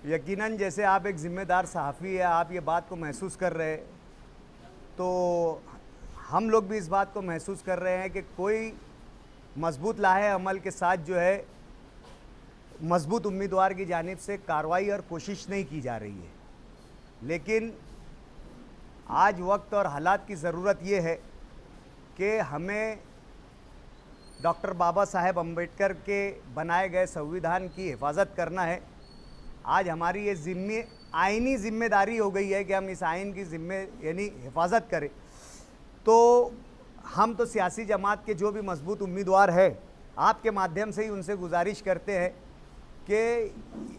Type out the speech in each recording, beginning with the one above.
यकीनन जैसे आप एक ज़िम्मेदार सहाफ़ी है, आप ये बात को महसूस कर रहे हैं, तो हम लोग भी इस बात को महसूस कर रहे हैं कि कोई मज़बूत लाहे अमल के साथ जो है मज़बूत उम्मीदवार की जानिब से कार्रवाई और कोशिश नहीं की जा रही है। लेकिन आज वक्त और हालात की ज़रूरत ये है कि हमें डॉक्टर बाबा साहेब अम्बेडकर के बनाए गए संविधान की हिफाजत करना है। आज हमारी ये आइनी ज़िम्मेदारी हो गई है कि हम इस आइन की यानी हिफाजत करें। तो हम तो सियासी जमात के जो भी मजबूत उम्मीदवार हैं, आपके माध्यम से ही उनसे गुजारिश करते हैं कि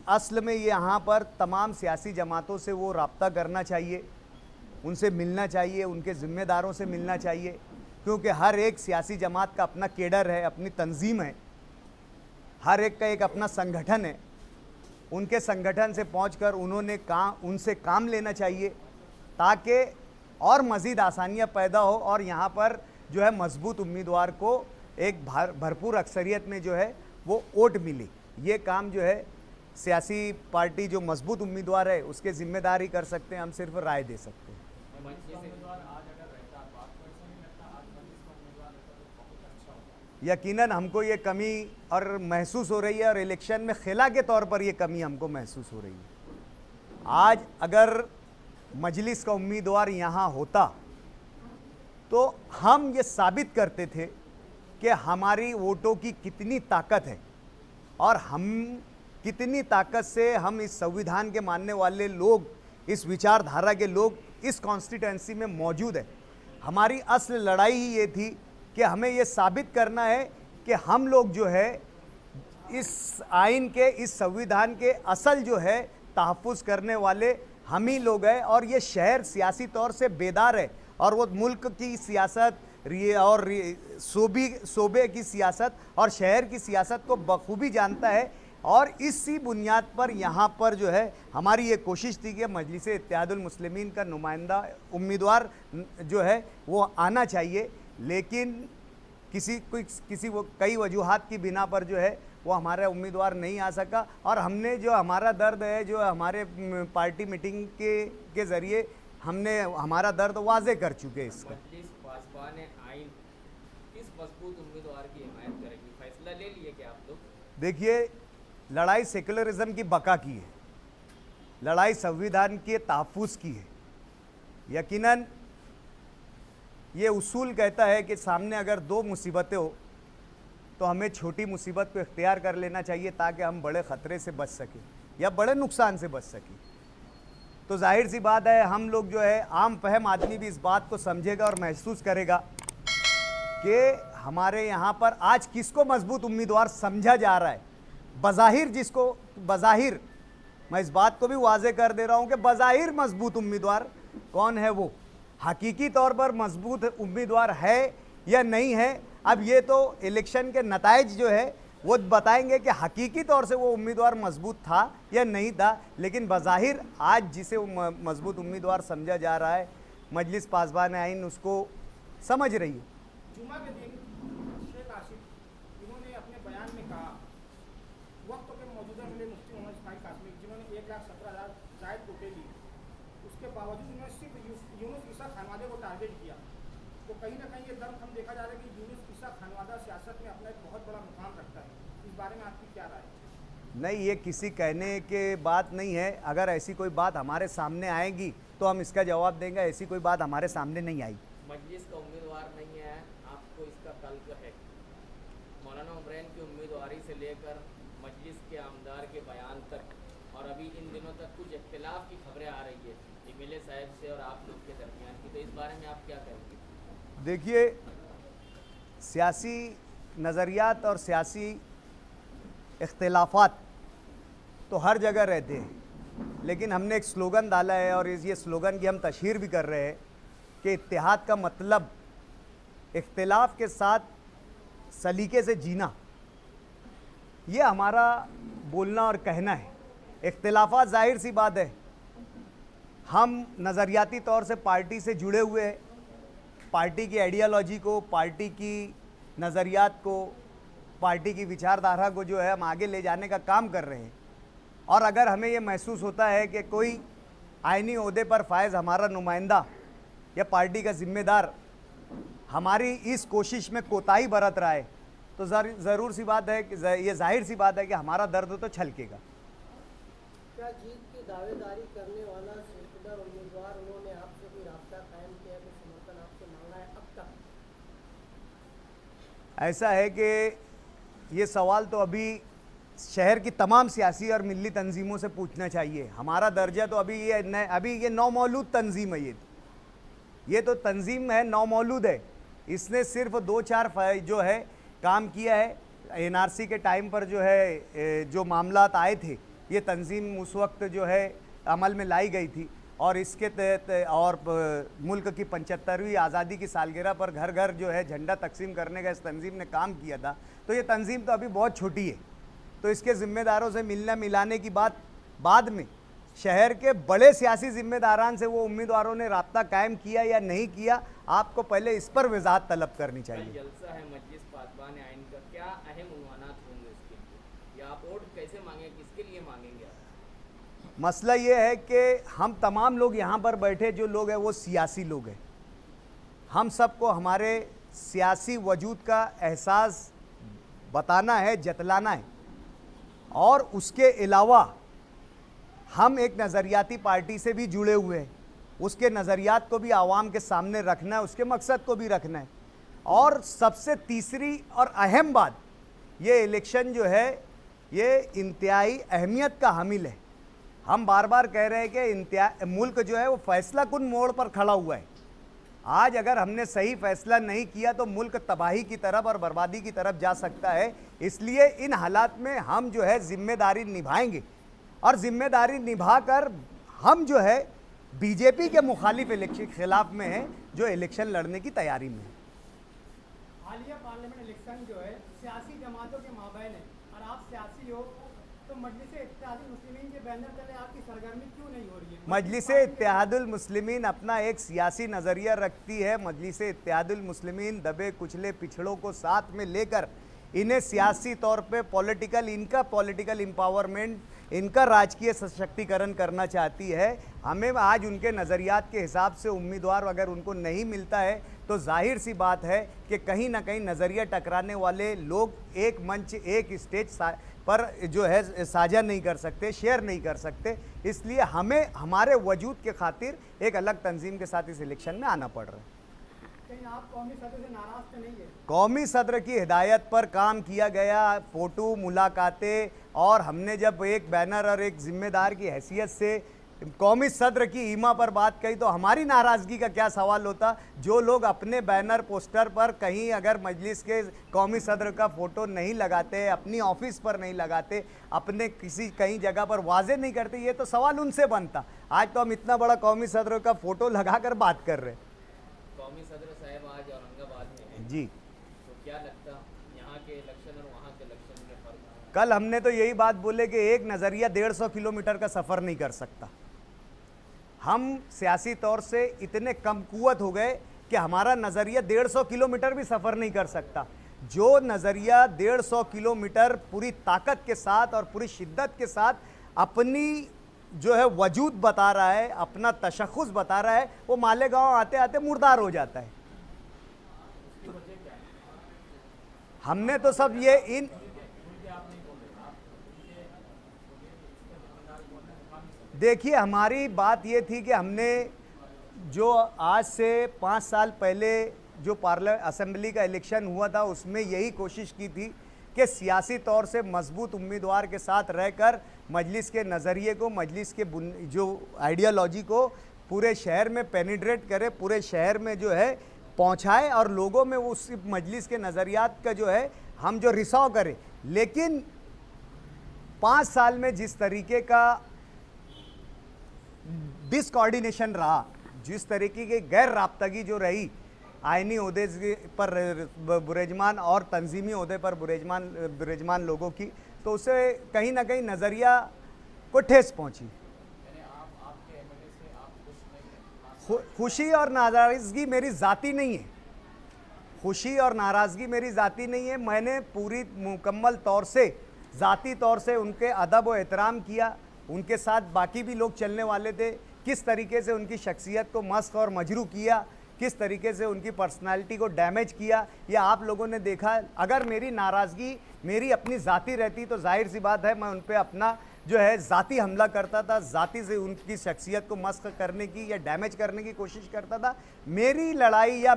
असल में यहाँ पर तमाम सियासी जमातों से वो रब्ता करना चाहिए, उनसे मिलना चाहिए, उनके ज़िम्मेदारों से मिलना चाहिए, क्योंकि हर एक सियासी जमात का अपना केडर है, अपनी तंजीम है, हर एक का एक अपना संगठन है। उनके संगठन से पहुंचकर उनसे काम लेना चाहिए ताकि और मज़ीद आसानियां पैदा हो और यहाँ पर जो है मजबूत उम्मीदवार को एक भरपूर अक्सरियत में जो है वो वोट मिले। ये काम जो है सियासी पार्टी जो मजबूत उम्मीदवार है उसके ज़िम्मेदारी कर सकते हैं, हम सिर्फ राय दे सकते हैं। यकीनन हमको ये कमी और महसूस हो रही है और इलेक्शन में खिला के तौर पर ये कमी हमको महसूस हो रही है। आज अगर मजलिस का उम्मीदवार यहाँ होता तो हम ये साबित करते थे कि हमारी वोटों की कितनी ताकत है और हम कितनी ताकत से हम इस संविधान के मानने वाले लोग, इस विचारधारा के लोग इस कॉन्स्टिट्यूंसी में मौजूद है। हमारी असल लड़ाई ही ये थी कि हमें ये साबित करना है कि हम लोग जो है इस आइन के, इस संविधान के असल जो है तहफ़्फ़ुज़ करने वाले हम ही लोग हैं और ये शहर सियासी तौर से बेदार है और वो मुल्क की सियासत और सूबे की सियासत और शहर की सियासत को बखूबी जानता है। और इसी बुनियाद पर यहाँ पर जो है हमारी ये कोशिश थी कि मजलिस इत्तेहादुल मुस्लिमीन का नुमाइंदा उम्मीदवार जो है वो आना चाहिए, लेकिन कई वजूहात की बिना पर जो है वो हमारा उम्मीदवार नहीं आ सका। और हमने जो हमारा दर्द है, जो हमारे पार्टी मीटिंग के ज़रिए हमने हमारा दर्द वाजे कर चुके हैं। इसका भाजपा ने आइन किस मजबूत उम्मीदवार की हिमायत करेगी, फैसला ले लिए क्या आप लोग? देखिए, लड़ाई सेकुलरिज्म की बका की है, लड़ाई संविधान के तहफ़्फ़ुज़ की है। यकीनन ये उसूल कहता है कि सामने अगर दो मुसीबतें हो तो हमें छोटी मुसीबत को इख्तियार कर लेना चाहिए ताकि हम बड़े ख़तरे से बच सकें या बड़े नुकसान से बच सकें। तो जाहिर सी बात है, हम लोग जो है आम फहम आदमी भी इस बात को समझेगा और महसूस करेगा कि हमारे यहाँ पर आज किसको मजबूत उम्मीदवार समझा जा रहा है। बज़ाहिर मैं इस बात को भी वाज़े कर दे रहा हूँ कि बज़ाहिर मजबूत उम्मीदवार कौन है, वो हकीकी तौर पर मजबूत उम्मीदवार है या नहीं है, अब ये तो इलेक्शन के नताइज जो है वो बताएंगे कि हकीकी तौर से वो उम्मीदवार मजबूत था या नहीं था। लेकिन बज़ाहिर आज जिसे मजबूत उम्मीदवार समझा जा रहा है, मजलिस पासबान आइन उसको समझ रही है। जुमा के दिन शेख आसिफ इन्होंने अपने बयान में कहा वक्त के मौजूदा मिले मुफ्ती मोहम्मद इस्माइल कासमी जिन्होंने 1,17,000 जायद वोटें ली, उसके बावजूद उन्होंने सिर्फ यूनुस ईसा खानवादे को टारगेट किया। तो कहीं ना कहीं ये दर्द हम देखा जा रहा है कि यूनुस ईसा खानवादा सियासत में अपना एक बहुत बड़ा मुकाम रखता है। इस बारे में आपकी क्या राय है? नहीं, ये किसी कहने के बात नहीं है। अगर ऐसी कोई बात हमारे सामने आएगी तो हम इसका जवाब देंगे। ऐसी कोई बात हमारे सामने नहीं आई। मजलिस का उम्मीदवार नहीं है, आपको इसका तल्क है। मौलाना उमरैन की उम्मीदवारी से लेकर मजलिस के आमदार के बयान तक और अभी इन दिनों तक कुछ इख्तिलाफ की खबरें आ रही है एमएलए साहब से और आप लोग के दरमियान की, तो इस बारे में आप क्या कहेंगे? देखिए, सियासी नज़रियात और सियासी इख्तिलाफात तो हर जगह रहते हैं, लेकिन हमने एक स्लोगन डाला है और ये स्लोगन की हम तशहीर भी कर रहे हैं कि इत्तेहाद का मतलब इख्तिलाफ के साथ सलीके से जीना, ये हमारा बोलना और कहना है। इख्तिलाफात ज़ाहिर सी बात है, हम नज़रियाती तौर से पार्टी से जुड़े हुए हैं, पार्टी की आइडियालॉजी को, पार्टी की नज़रियात को, पार्टी की विचारधारा को जो है हम आगे ले जाने का काम कर रहे हैं। और अगर हमें ये महसूस होता है कि कोई आईनी ओहदे पर फायज हमारा नुमाइंदा या पार्टी का जिम्मेदार हमारी इस कोशिश में कोताही बरत रहा है तो ज़रूर सी बात है कि ये जाहिर सी बात है कि हमारा दर्द तो छलकेगा। क्या जीत की दावेदारी करने वाला सीटदार उम्मीदवार उन्होंने आपसे कोई रास्ता कायम किया, कोई समर्थन आपसे मांगा है अब तक? ऐसा है कि ये सवाल तो अभी शहर की तमाम सियासी और मिली तंजीमों से पूछना चाहिए। हमारा दर्जा तो अभी ये नौमौलूद तंजीम है। ये तो तंजीम है, नौमौलूद है। इसने सिर्फ 2-4 जो है काम किया है। एनआरसी के टाइम पर जो है जो मामलात आए थे, ये तंजीम उस वक्त जो है अमल में लाई गई थी और इसके तहत और मुल्क की 75वीं आज़ादी की सालगिरह पर घर घर जो है झंडा तकसीम करने का इस तंजीम ने काम किया था। तो ये तंजीम तो अभी बहुत छोटी है, तो इसके ज़िम्मेदारों से मिलना मिलाने की बात बाद में शहर के बड़े सियासी ज़िम्मेदारान से वो उम्मीदवारों ने राब्ता कायम किया या नहीं किया, आपको पहले इस पर वजाहत तलब करनी चाहिए। जलसा है मजलिस पासबान आइन का, क्या अहम उन्वानात होंगे इसके लिए, या आप वोट कैसे मांगेंगे, किसके लिए मांगेंगे आप? मसला ये है कि हम तमाम लोग यहाँ पर बैठे जो लोग हैं वो सियासी लोग हैं। हम सबको हमारे सियासी वजूद का एहसास बताना है, जतलाना है, और उसके अलावा हम एक नज़रियाती पार्टी से भी जुड़े हुए हैं। उसके नज़रियात को भी आवाम के सामने रखना है, उसके मकसद को भी रखना है। और सबसे तीसरी और अहम बात, ये इलेक्शन जो है ये इंतहाई अहमियत का हामिल है। हम बार बार कह रहे हैं कि मुल्क जो है वो फैसला कुन मोड़ पर खड़ा हुआ है। आज अगर हमने सही फैसला नहीं किया तो मुल्क तबाही की तरफ और बर्बादी की तरफ जा सकता है। इसलिए इन हालात में हम जो है जिम्मेदारी निभाएंगे और जिम्मेदारी निभाकर हम जो है बीजेपी के मुखालिफ इलेक्शन खिलाफ में हैं, जो इलेक्शन लड़ने की तैयारी में है। हालिया पार्लियामेंट इलेक्शन जो है सियासी जमातों के माबैन है और आप सियासी हो, तो मजलिस इत्तेहादुल मुस्लिमीन के बैनर तले आपकी सरगर्मी क्यों नहीं हो रही है? मजलिस इत्तेहादुल मुस्लिमीन अपना एक सियासी नज़रिया रखती है। मजलिस इत्तेहादुल मुस्लिमीन दबे कुचले पिछड़ों को साथ में लेकर इन्हें सियासी तौर पे इनका पॉलिटिकल एम्पावरमेंट, इनका राजकीय सशक्तिकरण करना चाहती है। हमें आज उनके नज़रियात के हिसाब से उम्मीदवार अगर उनको नहीं मिलता है तो जाहिर सी बात है कि कहीं ना कहीं नज़रिया टकराने वाले लोग एक मंच, एक स्टेज पर जो है साझा नहीं कर सकते, शेयर नहीं कर सकते। इसलिए हमें हमारे वजूद के खातिर एक अलग तंजीम के साथ इस इलेक्शन में आना पड़ रहा है। कहीं आप कौमी सदर से नाराज तो नहीं है? कौमी सदर की हिदायत पर काम किया गया, फ़ोटो, मुलाकातें, और हमने जब एक बैनर और एक ज़िम्मेदार की हैसियत से कौमी सदर की ईमा पर बात कही तो हमारी नाराज़गी का क्या सवाल होता? जो लोग अपने बैनर पोस्टर पर कहीं अगर मजलिस के कौमी सदर का फ़ोटो नहीं लगाते, अपनी ऑफिस पर नहीं लगाते, अपने किसी कहीं जगह पर वाजे नहीं करते, ये तो सवाल उनसे बनता। आज तो हम इतना बड़ा कौमी सदर का फ़ोटो लगा कर बात कर रहे हैं। कौमी सदर साहब आज औरंगाबाद में हैं जी, तो क्या लगता यहाँ के इलेक्शन और वहाँ के इलेक्शन में फर्क? कल हमने तो यही बात बोले कि एक नज़रिया 150 किलोमीटर का सफ़र नहीं कर सकता। हम सियासी तौर से इतने कम कुव्वत हो गए कि हमारा नज़रिया 150 किलोमीटर भी सफ़र नहीं कर सकता। जो नज़रिया 150 किलोमीटर पूरी ताकत के साथ और पूरी शिद्दत के साथ अपनी जो है वजूद बता रहा है, अपना तशख़्ख़ुस बता रहा है, वो मालेगांव आते आते मुर्दार हो जाता है। हमने तो सब ये देखिए, हमारी बात ये थी कि हमने जो आज से 5 साल पहले जो असेंबली का इलेक्शन हुआ था उसमें यही कोशिश की थी कि सियासी तौर से मजबूत उम्मीदवार के साथ रहकर मजलिस के नज़रिए को, मजलिस के जो आइडियोलॉजी को पूरे शहर में पेनिट्रेट करे, पूरे शहर में जो है पहुंचाए और लोगों में उस मजलिस के नज़रियात का जो है हम जो रिसाव करें। लेकिन 5 साल में जिस तरीके का डिसकोऑर्डिनेशन रहा, जिस तरीके की गैर राब्तगी जो रही आइनी ओहदे पर बुरेजमान और तंजीमी ओहदे पर बुरेजमान लोगों की, तो उसे कहीं ना कहीं नज़रिया को ठेस पहुंची। खुशी और नाराज़गी मेरी ज़ाती नहीं है, खुशी और नाराज़गी मेरी ज़ाती नहीं है। मैंने पूरी मुकम्मल तौर से ज़ाती तौर से उनके अदब व एहतराम किया, उनके साथ बाकी भी लोग चलने वाले थे, किस तरीके से उनकी शख्सियत को मस्ख और मजरू किया, किस तरीके से उनकी पर्सनालिटी को डैमेज किया, ये आप लोगों ने देखा। अगर मेरी नाराज़गी मेरी अपनी ज़ाती रहती तो जाहिर सी बात है मैं उन पर अपना जो है ज़ाती हमला करता था, ज़ाती से उनकी शख्सियत को मस्ख करने की या डैमेज करने की कोशिश करता था। मेरी लड़ाई या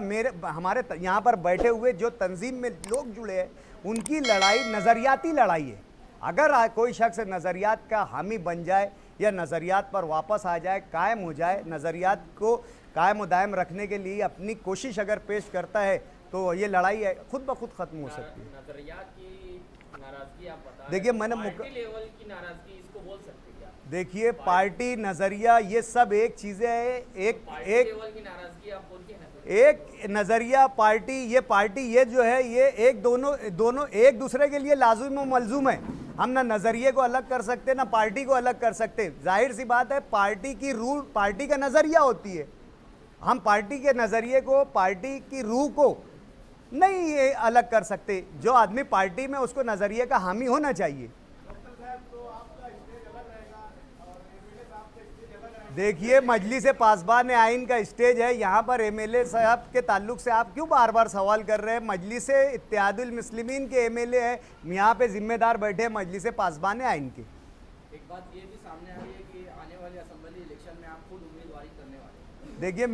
हमारे यहाँ पर बैठे हुए जो तंजीम में लोग जुड़े हैं उनकी लड़ाई नज़रियाती लड़ाई है। अगर कोई शख्स नज़रियात का हामी बन जाए या नज़रियात पर वापस आ जाए, कायम हो जाए, नज़रियात को कायम दायम रखने के लिए अपनी कोशिश अगर पेश करता है तो ये लड़ाई है खुद ब खुद ख़त्म हो सकती है। नजरियात की नाराजगी आप बता रहे देखिए हैं, मैंने पार्टी लेवल की नाराजगी इसको बोल सकते हैं क्या? देखिए पार्टी नज़रिया ये सब एक चीज़ें है। एक पार्टी एक लेवल की नाराजगी आप बोलते हैं ना, एक नज़रिया पार्टी ये जो है ये एक दोनों एक दूसरे के लिए लाजुम व मलजूम है। हम ना नज़रिए को अलग कर सकते ना पार्टी को अलग कर सकते। जाहिर सी बात है पार्टी की रूह पार्टी का नज़रिया होती है, हम पार्टी के नज़रिए को पार्टी की रूह को नहीं ये अलग कर सकते। जो आदमी पार्टी में उसको नज़रिए का हामी होना चाहिए। देखिए मजलिस पासबान आइन का स्टेज है, यहाँ पर एमएलए साहब के ताल्लुक से आप क्यों बार बार सवाल कर रहे हैं? मजलिस इत्तेहादुल मुस्लिमीन के एमएलए है, यहाँ पे जिम्मेदार बैठे हैं मजलिस पासबान आइन के। एक बात ये भी सामने आ रही है कि आने वाले असेंबली इलेक्शन में आप खुद उम्मीदवारी करने वाले हैं। देखिए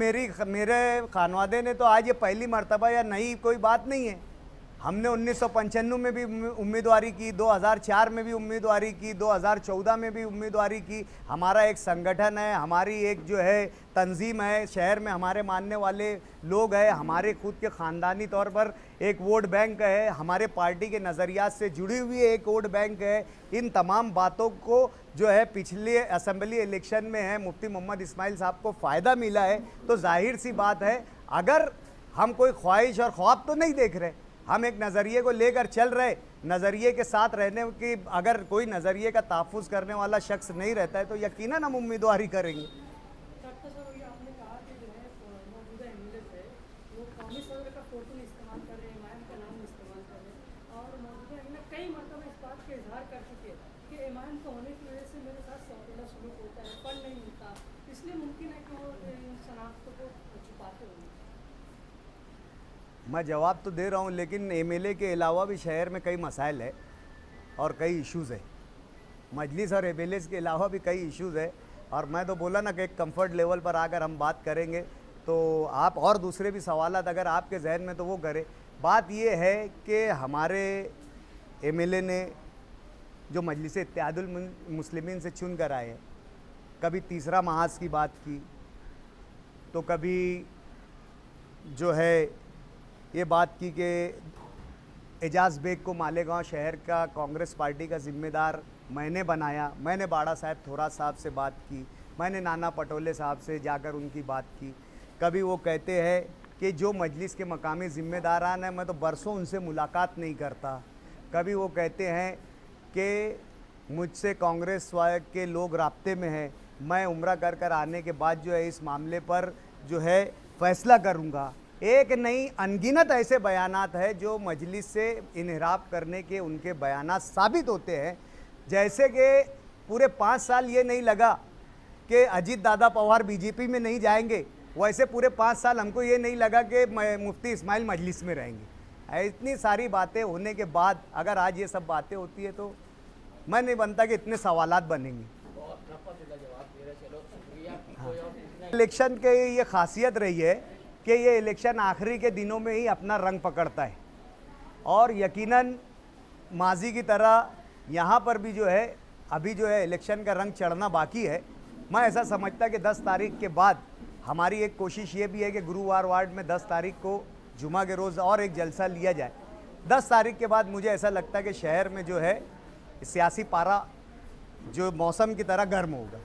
मेरे खानवादे ने तो आज ये पहली मर्तबा या नई कोई बात नहीं है। हमने 1995 में भी उम्मीदवारी की, 2004 में भी उम्मीदवारी की, 2014 में भी उम्मीदवारी की। हमारा एक संगठन है, हमारी एक जो है तंजीम है, शहर में हमारे मानने वाले लोग हैं, हमारे खुद के ख़ानदानी तौर पर एक वोट बैंक है, हमारे पार्टी के नज़रियात से जुड़ी हुई एक वोट बैंक है। इन तमाम बातों को जो है पिछले असेंबली इलेक्शन में है मुफ्ती मोहम्मद इस्माइल साहब को फ़ायदा मिला है। तो जाहिर सी बात है अगर हम कोई ख्वाहिश और ख्वाब तो नहीं देख रहे, हम एक नज़रिए को लेकर चल रहे, नज़रिए के साथ रहने की अगर कोई नज़रिए का तहफ़्फ़ुज़ करने वाला शख्स नहीं रहता है तो यकीनन हम उम्मीदवारी करेंगे। डॉक्टर साहब ये आपने कहा कि जो है मौजूदा एमएलए है वो कौमी सदर का फोटो इस्तेमाल कर रहे हैं, इमाम का नाम इस्तेमाल कर रहे हैं और मौजूदा एमएलए कई मरतबा इस बात का इजहार कर चुके हैं कि इमाम का होने की वजह से मेरे साथ सौतेला सलूक होता है, फंड नहीं मिलता, इसलिए मुमकिन है कि वो इन शनाख्तों को छुपाते होंगे। मैं जवाब तो दे रहा हूँ लेकिन एमएलए के अलावा भी शहर में कई मसाइल है और कई इश्यूज़ है। मजलिस और एमएलए के अलावा भी कई इश्यूज़ है और मैं तो बोला ना कि एक कंफर्ट लेवल पर आकर हम बात करेंगे तो आप और दूसरे भी सवालात अगर आपके जहन में तो वो करें। बात ये है कि हमारे एमएलए ने जो मजलिस इत्तेहादुल मुस्लिमीन से चुन कर आए हैं, कभी तीसरा महाज की बात की तो कभी जो है ये बात की कि एजाज़ बेग को मालेगांव शहर का कांग्रेस पार्टी का ज़िम्मेदार मैंने बनाया। मैंने बाड़ा साहब थोरा साहब से बात की, मैंने नाना पटोले साहब से जाकर उनकी बात की। कभी वो कहते हैं कि जो मजलिस के मकामी ज़िम्मेदारान हैं मैं तो बरसों उनसे मुलाकात नहीं करता। कभी वो कहते हैं कि मुझसे कांग्रेस के लोग राब्ते में हैं, मैं उम्रा कर आने के बाद जो है इस मामले पर जो है फ़ैसला करूँगा। एक नई अनगिनत ऐसे बयानात है जो मजलिस से इनहराफ करने के उनके बयानात साबित होते हैं। जैसे कि पूरे 5 साल ये नहीं लगा कि अजीत दादा पवार बीजेपी में नहीं जाएंगे, वैसे पूरे 5 साल हमको ये नहीं लगा कि मुफ्ती इस्माइल मजलिस में रहेंगे। इतनी सारी बातें होने के बाद अगर आज ये सब बातें होती है तो मैं नहीं बनता कि इतने सवालात बनेंगे। इलेक्शन के ये खासियत रही है कि ये इलेक्शन आखिरी के दिनों में ही अपना रंग पकड़ता है और यकीनन माजी की तरह यहाँ पर भी जो है अभी जो है इलेक्शन का रंग चढ़ना बाकी है। मैं ऐसा समझता कि 10 तारीख के बाद हमारी एक कोशिश ये भी है कि गुरुवार वार्ड में 10 तारीख को जुमा के रोज़ और एक जलसा लिया जाए। 10 तारीख के बाद मुझे ऐसा लगता है कि शहर में जो है सियासी पारा जो मौसम की तरह गर्म होगा।